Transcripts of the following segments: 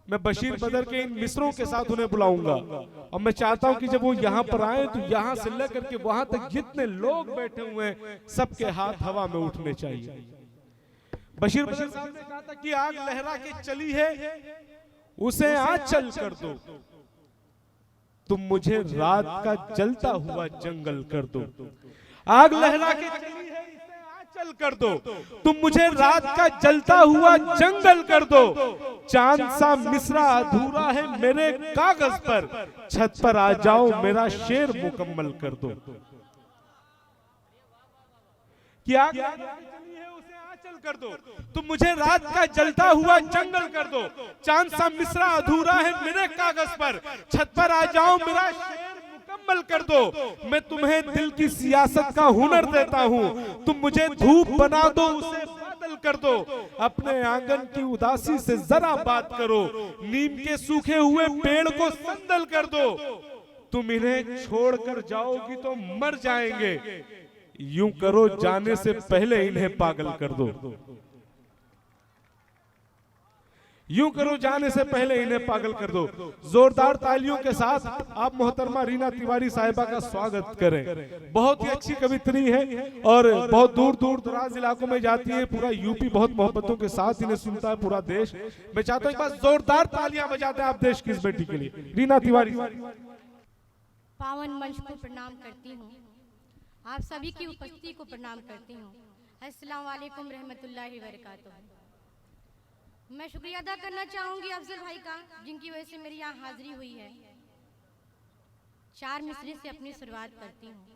मैं बशीर बदर के इन मिसरों के साथ उन्हें बुलाऊंगा और मैं चाहता हूं कि जब वो यहाँ पर आए तो यहाँ से लेकर के वहां तक जितने लोग बैठे हुए हैं सबके हाथ हवा में उठने चाहिए। बशीर बदर साहब ने कहा था कि आग लहरा के चली है उसे आज चल कर दो, तुम मुझे रात का जलता हुआ जंगल कर दो। आग लहरा के चली है इसे आज चल कर दो, तुम मुझे रात का जलता हुआ जंगल कर दो। चांद सा मिसरा अधूरा है मेरे कागज पर, छत पर आ जाओ मेरा शेर मुकम्मल कर दो। कि आग चली है उसे आंचल कर दो, तुम मुझे रात का जलता हुआ जंगल कर दो। चांद सा मिसरा अधूरा है मेरे कागज पर, छत पर आ जाओ मेरा शेर मुकम्मल कर दो। मैं तुम्हें दिल की सियासत का हुनर देता हूँ, तुम मुझे धूप बना दो उसे बादल कर दो। अपने आंगन की उदासी से जरा बात करो, नीम के सूखे हुए पेड़ को संदल कर दो। तुम इन्हें छोड़कर जाओगी तो मर जाएंगे, यूं करो जाने से पहले इन्हें पागल कर दो। यूं करो जाने से पहले इन्हें पागल कर दो। जोरदार तालियों के साथ आप मोहतरमा रीना तिवारी साहिबा का स्वागत करें। बहुत ही अच्छी कवित्री है और बहुत दूर दूर दराज इलाकों में जाती है। पूरा यूपी बहुत मोहब्बतों के साथ इन्हें सुनता है, पूरा देश। मैं चाहता हूं एक बार जोरदार तालियां बजाते हैं आप देश की इस बेटी के लिए, रीना तिवारी। पावन मंच को प्रणाम करती हूँ, आप सभी की उपस्थिति को प्रणाम करती हूँ। अस्सलाम वालेकुम रहमतुल्लाहि व बरकातुहू। मैं शुक्रिया अदा करना चाहूँगी अफजल भाई का, जिनकी वजह से मेरी यहाँ हाजिरी हुई है। चार मिसरे से अपनी शुरुआत करती हूँ,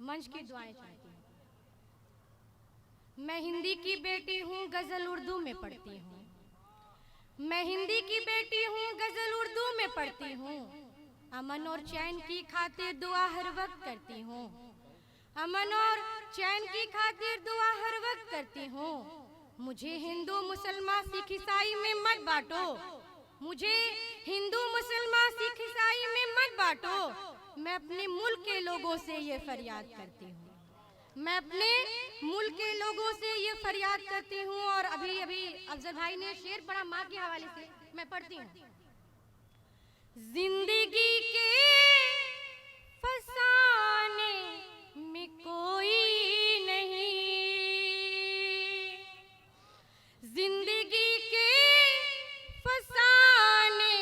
मंच की दुआएं चाहती हूँ। मैं हिंदी की बेटी हूँ, गजल उर्दू में पढ़ती हूँ। मैं हिंदी की बेटी हूँ, गजल उर्दू में पढ़ती हूँ। अमन और चैन की खातिर दुआ हर वक्त करती हूँ। अमन और चैन की खातिर दुआ हर वक्त करती हूँ। मुझे हिंदू मुसलमान सिख ईसाई में मत बांटो, मुझे हिंदू मुसलमान सिख ईसाई में मत बांटो। मैं अपने मुल्क के लोगों से ये फरियाद करती हूँ, मैं अपने मुल्क के लोगों से ये फरियाद करती हूँ। और अभी अभी अफजल भाई ने शेर पढ़ा माँ के हवाले से, मैं पढ़ती हूँ। जिंदगी के फसाने में कोई नहीं, जिंदगी के फसाने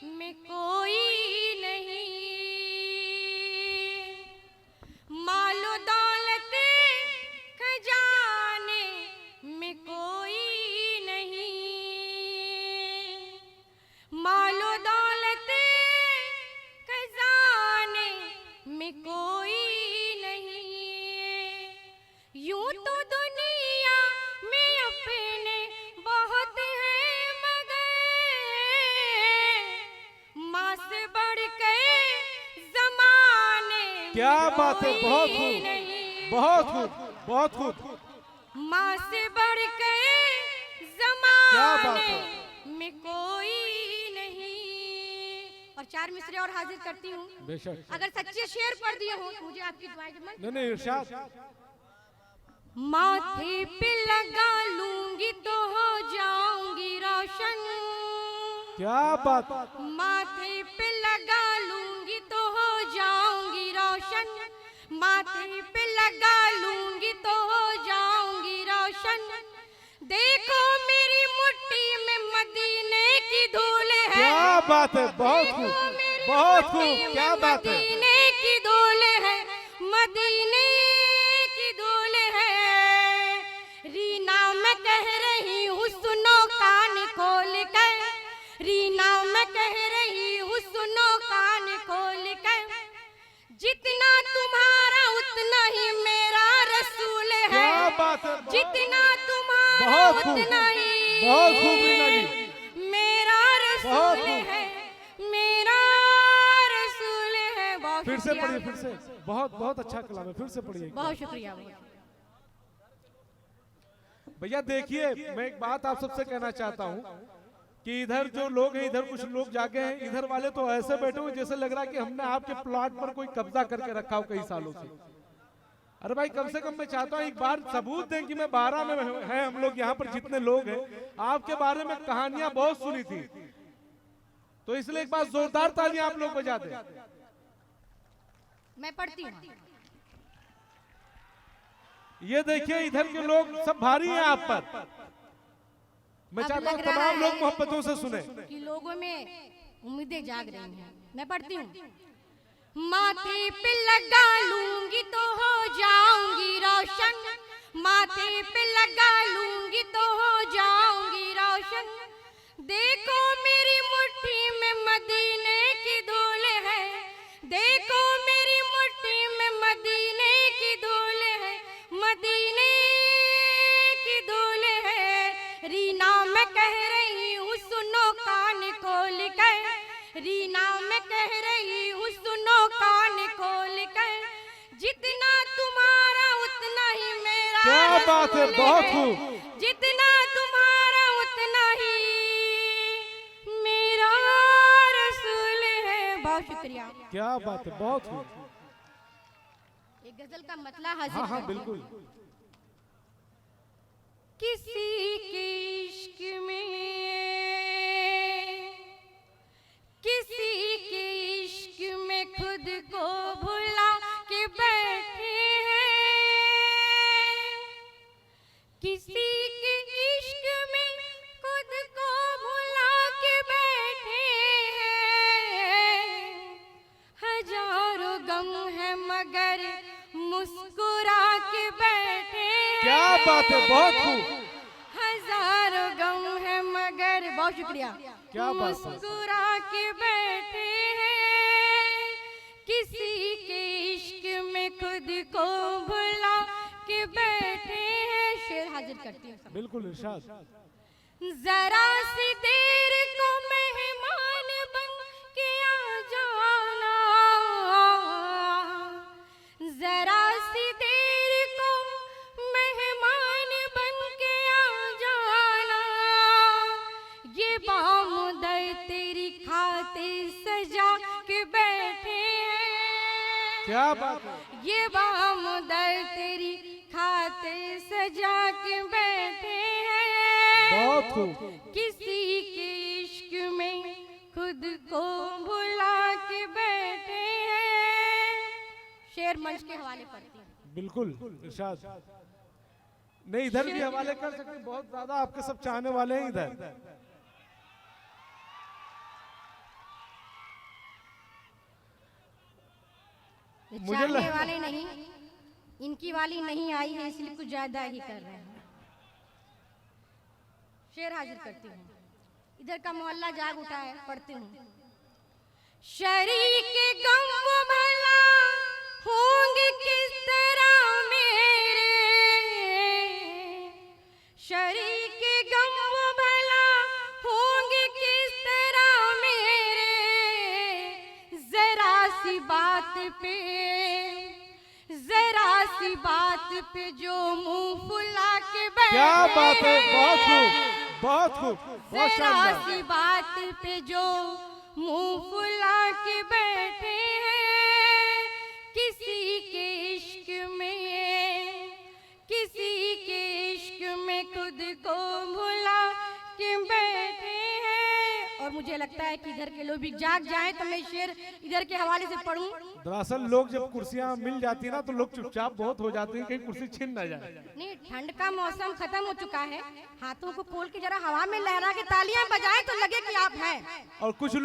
में कोई नहीं। मालो दौलत खजाने में कोई नहीं, मालो दौलत खजाने में कोई नहीं। यूं तो दुनिया में अपने बहुत हैं, मगर माँ से बढ़ के जमाने क्या बात है, बहुत कोई खूब, नहीं। बहुत खूब, बहुत खूब। माँ से बढ़ के क्या बात जमाने है। में कोई नहीं। और चार मिसरे और हाजिर करती हूँ। बेशक। अगर सच्चे शेर पढ़ दिए हो तो मुझे आपकी दुआएं जमा। नहीं इरशाद। माथे पे लगा लूंगी तो हो जाऊंगी रोशन। क्या बात। माथे पे लगा लूंगी तो हो जाऊंगी रोशन। माथे पे लगा लूंगी तो हो जाऊंगी रोशन। देखो मेरी मुट्ठी में मदीने की धूल है। क्या बात है, बहुत खूब, बहुत खूब, क्या बात है। मदीने की धूल है, मदीने की धूल है। रीना मैं कह रही हूँ सुनो कान खोल कर, रीना मैं कह रही हूँ सुनो कान खोल कर। जितना तुम्हारा उतना ही मेरा रसूल है। क्या बात है, जितना तुम्हारा बहुत खूब, उतना ही बहुत खूब रीना जी, मेरा बहुत रसूल खूब। है, मेरा रसूल है। बहुत फिर से शुक्रिया। पढ़िए, फिर से। बहुत बहुत अच्छा कलाम है, फिर से पढ़िए। बहुत शुक्रिया। भैया देखिए, मैं एक बात आप सबसे कहना चाहता हूँ कि इधर जो लोग हैं, इधर कुछ लोग जागे हैं, इधर वाले तो ऐसे बैठे हुए जैसे लग रहा है कि हमने आपके प्लॉट पर कोई कब्जा करके रखा हो कई सालों से। अरे भाई कम से कम मैं चाहता हूँ एक बार सबूत दें कि मैं 12 में हैं हम लोग यहाँ पर जितने लोग हैं, आपके बारे में कहानियां बहुत सुनी थी तो इसलिए एक बार जोरदार तालियां आप लोग बजा दें। मैं पढ़ती हूँ। ये देखिए इधर के लोग सब भारी हैं आप पर। मैं चाहता हूँ तमाम लोग मोहब्बतों से सुने कि लोगों में उम्मीदें जाग रही हैं। मैं पढ़ती हूँ। माथे पे लगा लूंगी तो हो जाऊंगी रोशन, माथे पे लगा लूंगी तो हो जाऊंगी रोशन। देखो मेरी मुट्ठी में मदीने की धूल है, देखो मेरी मुट्ठी में मदीने की धूल है, मदीने की धूल है। रीना मैं कह रही हूँ सुनो कान खोल कर, रीना मैं कह रही हूँ सुनो कान खोल कर। जितना तुम्हारा उतना ही मेरा। क्या बात है, बहुत खूब। जितना तुम्हारा उतना ही मेरा रसूल है। बहुत शुक्रिया। क्या बात है, बहुत खूब। एक गजल का मतलब हाजिर। हाँ हाँ बिल्कुल। किसी के इश्क में, किसी के इश्क में खुद को भुला के बैठे हैं, किसी के इश्क में खुद को भुला के बैठे हैं। हजारों गम है मगर मुस्कुरा के बैठे हैं। क्या बात है, बहुत खूब। हजारों गम है मगर, बहुत शुक्रिया, क्या बात है। मुस्कुरा के बैठे हैं। किसी के इश्क में खुद को भुला के बैठे हैं। शेर हाजिर करती हूँ। बिल्कुल इरशाद। जरा सी देर को मेहमान बन के आ जाना, जरा सी देर को मेहमान बन के आ जाना। ये बामुदर तेरी खातिर सजा के बैठे हैं। क्या बात है। ये बामुदर तेरी खातिर सजा के बैठे हैं। बहुत खूब। किसी के इश्क में खुद को भुला के बैठे हैं। शेर मंच के हवाले पढ़ती हूँ। बिल्कुल इरशाद। नहीं इधर भी हवाले कर सकते हैं, बहुत ज्यादा आपके सब चाहने वाले हैं इधर। चाहने वाले नहीं, इनकी वाली नहीं आई है इसलिए कुछ ज्यादा ही कर रहे हैं। शेर हाजिर करती हूँ। इधर का मोहल्ला जाग उठा है। पढ़ती हूँ। शरीक गम वो भला होंगे किस तरह मेरे, शरीक गम वो भला होंगे किस तरह मेरे। जरा सी बात पे, जरा सी बात पे जो मुंह फुला के बैठे। क्या बात है, बहुत खूब, बहुत खूब, बहुत जरा शानदार। सी बात पे जो मुंह फुला के बैठे हैं। किसी के इश्क में, किसी के इश्क में खुद को भुला के बैठे हैं। और मुझे लगता है कि इधर के लोग भी जाग जाएं तो मैं शेर इधर के हवाले से पढ़ूं। दरअसल लोग जब कुर्सियां मिल जाती है ना तो लोग चुपचाप बहुत हो जाते हैं, कहीं कुर्सी छिन ना जाए। नहीं, ठंड का मौसम खत्म हो चुका है। हाथों को खोल के जरा हवा में लहरा के तालियां बजाएं तो लगे कि आप हैं। और कुछ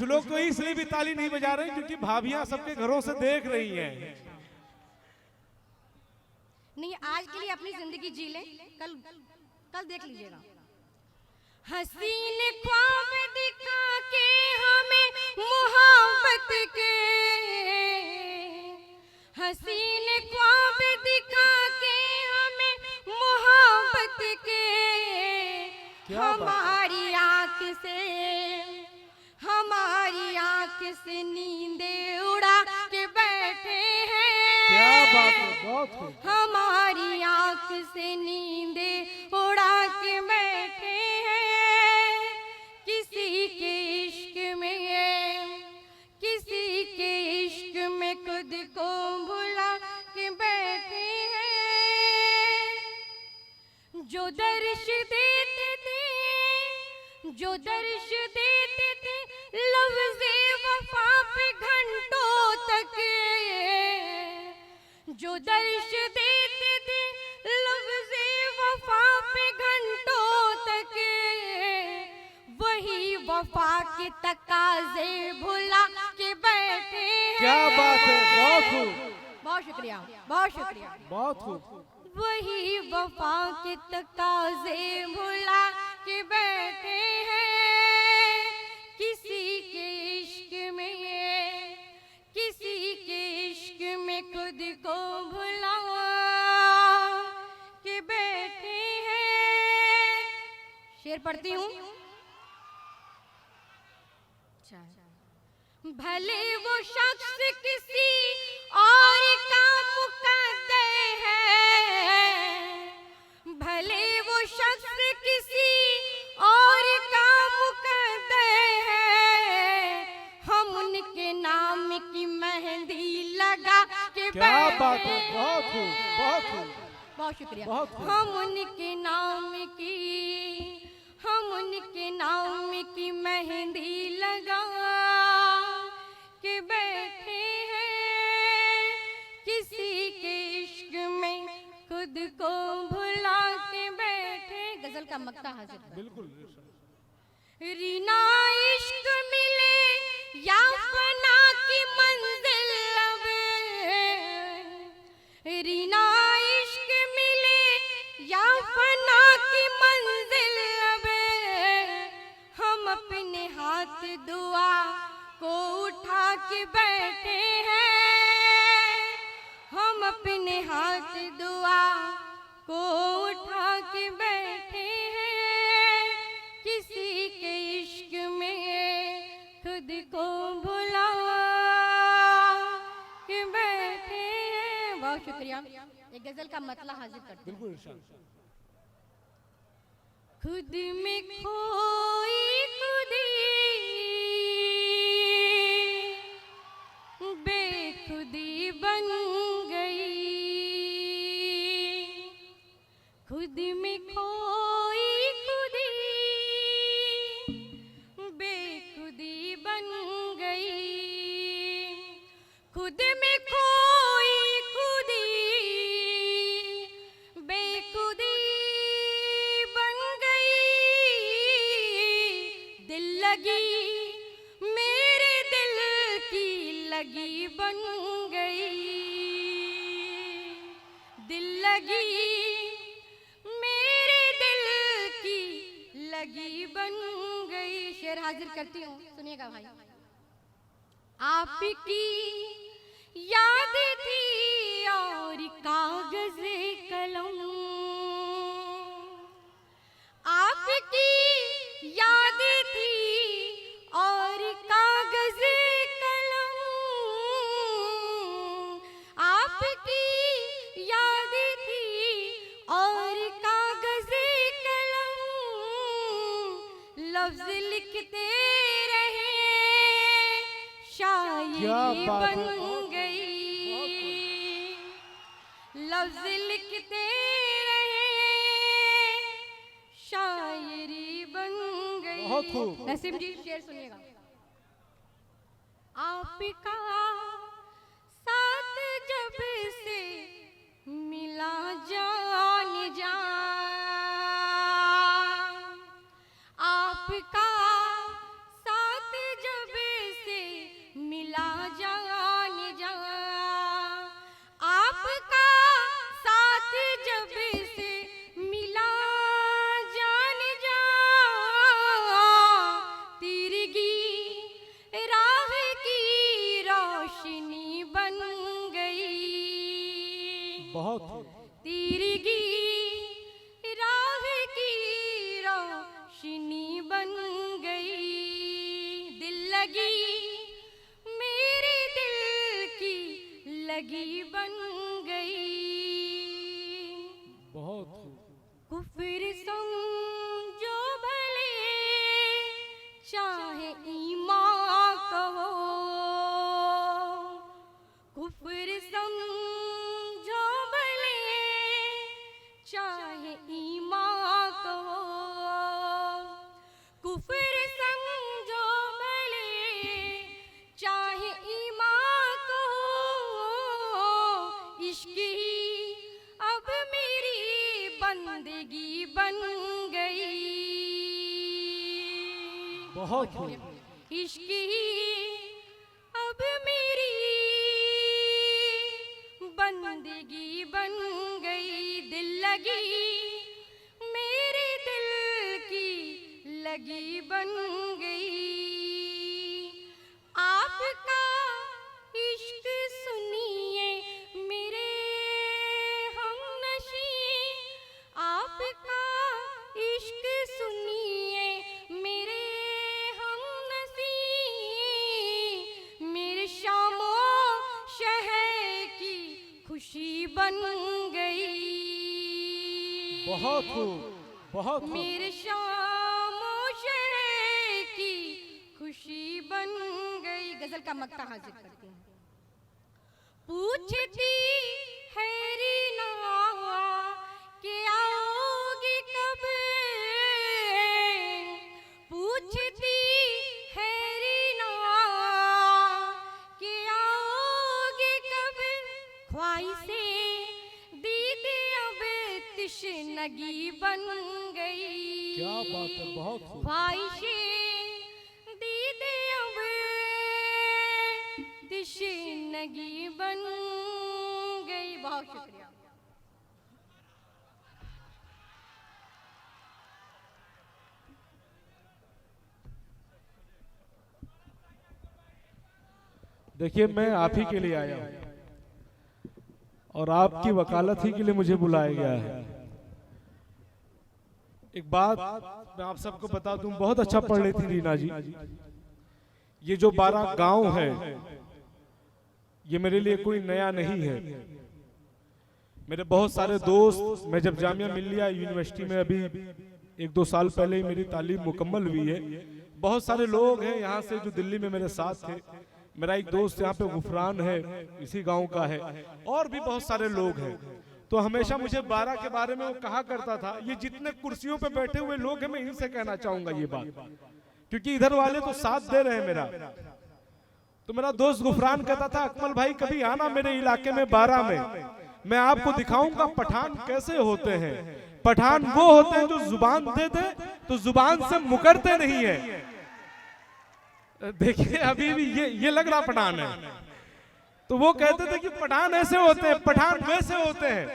लोग तो इसलिए भी ताली नहीं बजा रहे क्योंकि भाभियां सबके घरों से देख रही हैं। नहीं, आज के लिए अपनी जिंदगी जी लें, कल कल देख लीजिएगा। हसीन ख्वाब दिखा के हमें मोहब्बत के, हसीन ख्वाब दिखा के हमें मोहब्बत के। हमारी आंख से, हमारी आंख से नींदें उड़ा के बैठे हैं। क्या बात है, बहुत खूब। हमारी आंख से नींदें उड़ा के बैठे हैं। किसी के इश्क में, किसी के इश्क में खुद को भुला के बैठे हैं। जो दर्श देते थे जो दर्श देते थे लफ्ज़े वफा पे घंटों तक, जो दर्श देते थे लफ्ज़े वफा पे घंटों तक, वही वफा के तकाज़े भुला के बैठे हैं। क्या बात है, बहुत खूब, बहुत शुक्रिया, बहुत शुक्रिया, बहुत खूब। वही वफा के तकाज़े भुला के बैठे हैं। किसी के इश्क में, किसी के इश्क में खुद को भुला के बैठे हैं। शेर पढ़ती हूँ। भले वो शख्स किसी और का मुकद्दर है, भले वो शख्स किसी और का मुकद्दर है, हम उनके नाम की मेहंदी लगा के क्या बैठे बात है, हैं। बहुत खूब, बहुत खूब, बहुत शुक्रिया। बहुत खूब। हम उनके नाम की मेहंदी लगा के बैठे हैं। किसी के इश्क में खुद को भुला के बैठे। गजल का मक्ता हाजिर है। बिल्कुल। रीना इश्क मिले या फना की मंजिल अब, रीना इश्क मिले या फना की मंजिल अब, हम अपने हाथ दुआ को उठा के बैठे हैं। हम अपने हाथ दुआ को उठा के बैठे हैं। किसी के इश्क में खुद को भुला के बैठे हैं। बहुत शुक्रिया। एक गजल का मतलब हाजिर करते हैं। बिल्कुल। खुद में खोई खुदी बेखुदी बन गई, खुद में खोई खुदी बेखुदी बन गई, खुद में खोई खुदी बेखुदी बन गई। दिल लगी मेरे दिल की लगी बन गई, दिल लगी मेरे दिल की लगी बन गई। शेर हाजिर करती हूँ, सुनिएगा भाई। आपकी याद थी और कागज कलम, आपकी याद थी और कागज कलम, आपकी याद थी और कागज कलम, लफ्ज लिखते रहे शायरी क्या बात है, बन गई, लफ्ज लिखते रहे शायरी बन गई। बहुत खूब। नसीम जी शेर सुनिएगा। आपका साथ जब से मिला जान जा, आपका साथ जब से मिला जान जा, आपका साथ जब से मिला जान जा, तिरगी राह की रोशनी बन गई, बहुत खूब। तिरगी राह की रोशनी बन गई। दिल लगी मेरे दिल की लगी बन गई। बहुत खूब। कुफ्र समझो भले चाहे ईमान कहो, कुफ्र समझो भले चाहे ईमान कहो, बहुत इश्क ही अब मेरी बंदगी बन गई, दिल लगी मेरे दिल की लगी बन गई। आपका इश्क सुनिए मेरे हमनशी, आपका इश्क सुनिए मेरे हमनशी, मेरे शामो शहर की खुशी बन गई। बहुत खूब, बहुत खूब। मेरे शामो शहर की खुशी बन गई। गजल का मक्ता हाजिर करती हूँ। पूछती है रीना कि आओगी कब, पूछती है रीना कि आओगी कब, ख्वाहिशे दीदी अब तशनगी बन गई। क्या बात है, बहुत खूब। ख्वाहिशे दीदी अब तशनगी बन गई। बहुत शुक्रिया। देखिए, मैं आप ही के लिए आया हूं और आपकी वकालत ही के लिए मुझे बुलाया गया है। एक बात मैं आप सबको बता दूं, बहुत अच्छा पढ़ रही थी रीना जी। ये जो 12 गांव है, ये मेरे लिए कोई नया नहीं है। मेरे बहुत सारे दोस्त, मैं जब जामिया मिल्लिया यूनिवर्सिटी में अभी 1-2 साल पहले ही मेरी तालीम मुकम्मल हुई है, बहुत सारे लोग हैं यहाँ से जो दिल्ली में मेरे साथ थे। मेरा एक दोस्त यहाँ पे गुफरान है, इसी गांव का है, और भी बहुत सारे लोग हैं। तो हमेशा मुझे 12 के बारे में वो कहा करता था। ये जितने कुर्सियों पे बैठे हुए लोग हैं, मैं इनसे कहना चाहूंगा ये बात, क्योंकि इधर वाले तो साथ दे रहे हैं मेरा। तो मेरा दोस्त गुफरान कहता था, अकमल भाई कभी आना मेरे इलाके में 12 में, मैं आपको दिखाऊंगा पठान कैसे होते हैं। पठान वो होते हैं जो जुबान दे दे तो जुबान से मुकरते नहीं है। देखिए अभी भी ये लग रहा पठान है। तो वो कहते थे कि पठान ऐसे होते हैं, पठान वैसे होते हैं।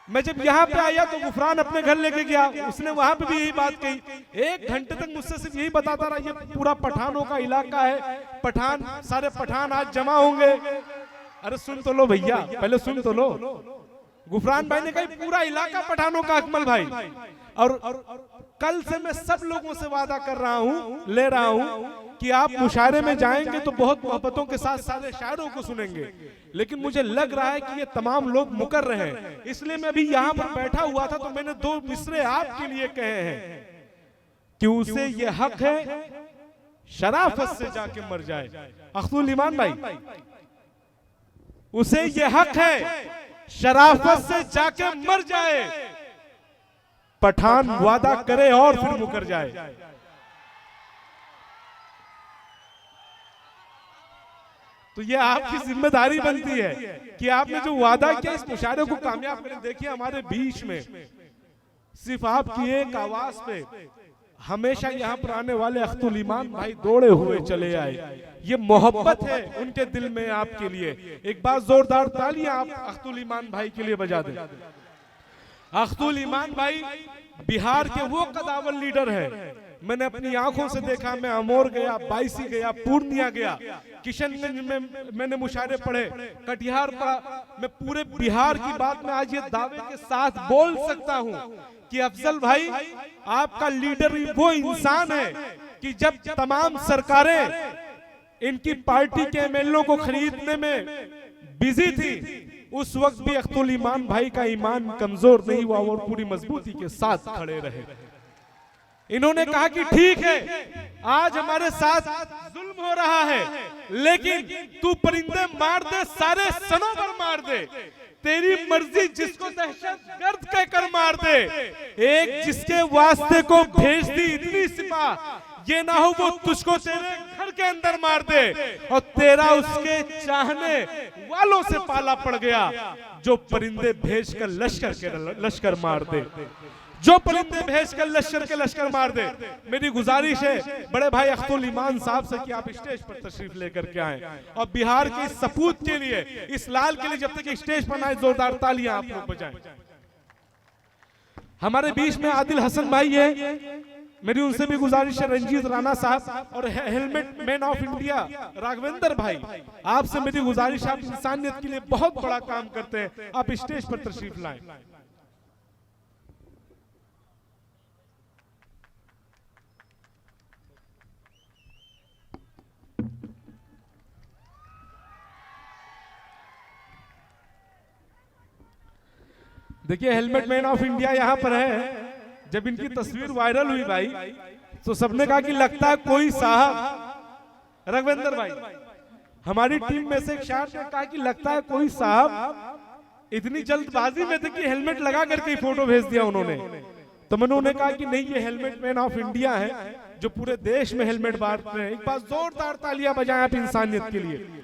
मैं जब यहाँ पे आया तो गुफरान अपने घर लेके गया, उसने वहां पे भी यही बात कही। 1 घंटे तक मुझसे सिर्फ यही बताता रहा, ये पूरा पठानों का इलाका है, पठान सारे पठान आज जमा होंगे। अरे सुन तो लो भैया, पहले सुन तो लो। गुफरान भाई ने कहा पूरा इलाका पठानों का अकमल भाई। और कल से मैं सब लोगों से वादा कर रहा हूं, ले रहा हूं कि आप मुशायरे में जाएंगे तो बहुत मोहब्बतों के साथ सारे शायरों को सुनेंगे। लेकिन मुझे लग रहा है कि ये तमाम लोग मुकर रहे हैं, इसलिए मैं अभी यहाँ पर बैठा हुआ था तो मैंने 2 मिसरे आपके लिए कहे हैं कि उसे ये हक है शराफत से जाके मर जाए। अख्तुल ईमान भाई, उसे ये हक है शराफत से जाके मर जाए। पठान वादा करे और फिर मुकर जाए। तो ये आपकी जिम्मेदारी बनती है कि आपने जो वादा किया इस मुशायरे को कामयाब करें। देखिए हमारे बीच में सिर्फ आपकी एक आवाज पे हमेशा यहाँ पर आने वाले अख्तुल ईमान भाई दौड़े हुए चले आए। ये मोहब्बत है उनके दिल में आपके लिए। एक बार जोरदार तालियां आप अख्तुल ईमान भाई के लिए बजा दें। अख्तुल ईमान भाई बिहार के वो कदावर लीडर है। मैंने अपनी आंखों से देखा, मैं अमोर गया, बाइसी गया, पूर्णिया गया, किशनगंज में मैंने मुशायरे पढ़े, कटिहार पढ़ा। मैं पूरे बिहार की बात में आज ये दावे के साथ बोल सकता हूं कि अफजल भाई आपका लीडर वो इंसान है कि जब तमाम सरकारें इनकी पार्टी के एमएलए को खरीदने में बिजी थी, उस वक्त भी अख्तुल ईमान भाई का ईमान कमजोर नहीं हुआ और पूरी मजबूती के साथ खड़े रहे। इन्होंने कहा कि ठीक है आज हमारे साथ जुल्म हो रहा है, लेकिन तू परिंदे मार दे, सारे सनोवर मार दे, तेरी मर्जी, जिसको दहशतगर्द कहकर मार दे, एक जिसके वास्ते को भेज दी इतनी सिपा, ये ना हो वो तुझको तेरे घर के अंदर मार दे और तेरा उसके चाहने वालों से पाला पड़ गया जो परिंदे भेजकर लश्कर मार दे। जो परिंदे भेज कर लश्कर के लश्कर मार दे। मेरी गुजारिश है बड़े भाई अख्तुल ईमान साहब से कि आप स्टेज पर तशरीफ लेकर के आए और बिहार के इस सपूत के लिए, इस लाल के लिए जब तक स्टेज पर आए जोरदार तालियां आप लोग बजाएं। हमारे बीच में आदिल हसन भाई है, मेरी उनसे भी गुजारिश है, रंजीत राणा साहब और helmet man of India Raghavendra भाई, आपसे मेरी गुजारिश, आप इंसानियत के लिए बहुत बड़ा काम करते हैं, आप स्टेज पर तशरीफ लाएं। देखिए हेलमेट मैन ऑफ इंडिया यहाँ पर है। जब इनकी तस्वीर वायरल हुई भाई तो सबने कहा कि लगता है कोई साहब, राघवेंद्र भाई हमारी टीम में से एक शायर ने कहा कि लगता है कोई साहब इतनी जल्दबाजी में थे कि हेलमेट लगा करके फोटो भेज दिया उन्होंने। तो मैंने उन्हें कहा कि नहीं, ये हेलमेट मैन ऑफ इंडिया है जो पूरे देश में हेलमेट बांट रहे हैं। एक बार जोरदार तालियां बजाएं आप इंसानियत के लिए।